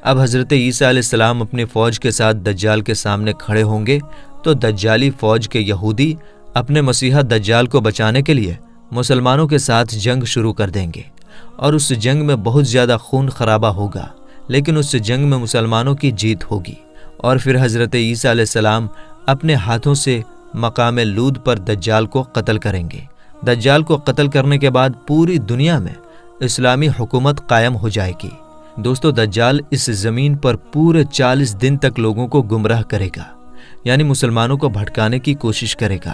اب حضرت عیسیٰ علیہ السلام اپنی فوج کے ساتھ دجال کے سامنے کھڑے ہوں گے تو دجالی فوج کے یہودی اپنے مسیحا دجال کو بچانے کے لیے مسلمانوں کے ساتھ جنگ شروع کر دیں گے، اور اس جنگ میں بہت زیادہ خون خرابہ ہوگا، لیکن اس جنگ میں مسلمانوں کی جیت ہوگی۔ اور پھر حضرت عیسیٰ علیہ السلام اپنے ہاتھوں سے مقام لود پر دجال کو قتل کریں گے۔ دجال کو قتل کرنے کے بعد پوری دنیا میں اسلامی حکومت قائم ہو جائے گی۔ دوستو، دجال اس زمین پر پورے 40 دن تک لوگوں کو گمراہ کرے گا، یعنی مسلمانوں کو بھٹکانے کی کوشش کرے گا۔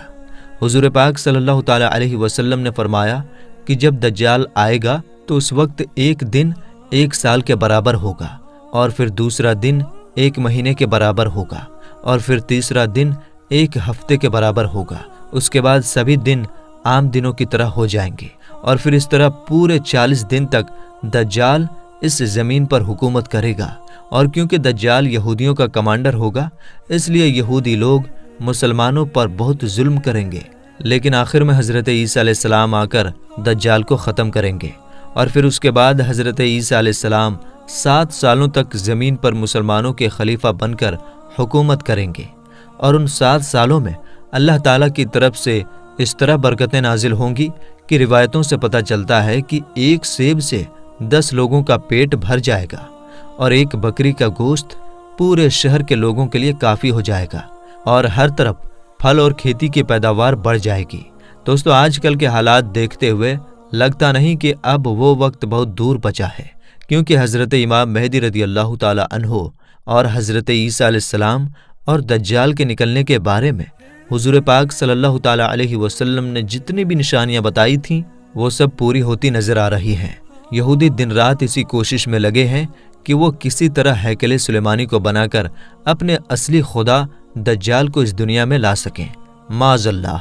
حضور پاک صلی اللہ تعالی علیہ وسلم نے فرمایا کہ جب دجال آئے گا تو اس وقت ایک دن 1 سال کے برابر ہوگا، اور پھر دوسرا دن 1 مہینے کے برابر ہوگا، اور پھر تیسرا دن 1 ہفتے کے برابر ہوگا۔ اس کے بعد سبھی دن عام دنوں کی طرح ہو جائیں گے، اور پھر اس طرح پورے 40 دن تک دجال اس زمین پر حکومت کرے گا۔ اور کیونکہ دجال یہودیوں کا کمانڈر ہوگا، اس لیے یہودی لوگ مسلمانوں پر بہت ظلم کریں گے، لیکن آخر میں حضرت عیسیٰ علیہ السلام آ کر دجال کو ختم کریں گے۔ اور پھر اس کے بعد حضرت عیسیٰ علیہ السلام 7 سالوں تک زمین پر مسلمانوں کے خلیفہ بن کر حکومت کریں گے، اور ان 7 سالوں میں اللہ تعالیٰ کی طرف سے اس طرح برکتیں نازل ہوں گی کہ روایتوں سے پتہ چلتا ہے کہ 1 سیب سے 10 لوگوں کا پیٹ بھر جائے گا، اور 1 بکری کا گوشت پورے شہر کے لوگوں کے لیے کافی ہو جائے گا، اور ہر طرف پھل اور کھیتی کی پیداوار بڑھ جائے گی۔ دوستو، آج کل کے حالات دیکھتے ہوئے لگتا نہیں کہ اب وہ وقت بہت دور بچا ہے، کیونکہ حضرت امام مہدی رضی اللہ تعالی عنہ اور حضرت عیسیٰ علیہ السلام اور دجال کے نکلنے کے بارے میں حضور پاک صلی اللہ تعالی علیہ وسلم نے جتنی بھی نشانیاں بتائی تھیں وہ سب پوری ہوتی نظر آ رہی ہیں۔ یہودی دن رات اسی کوشش میں لگے ہیں کہ وہ کسی طرح ہیکل سلیمانی کو بنا کر اپنے اصلی خدا دجال کو اس دنیا میں لا سکیں، معاذ اللہ۔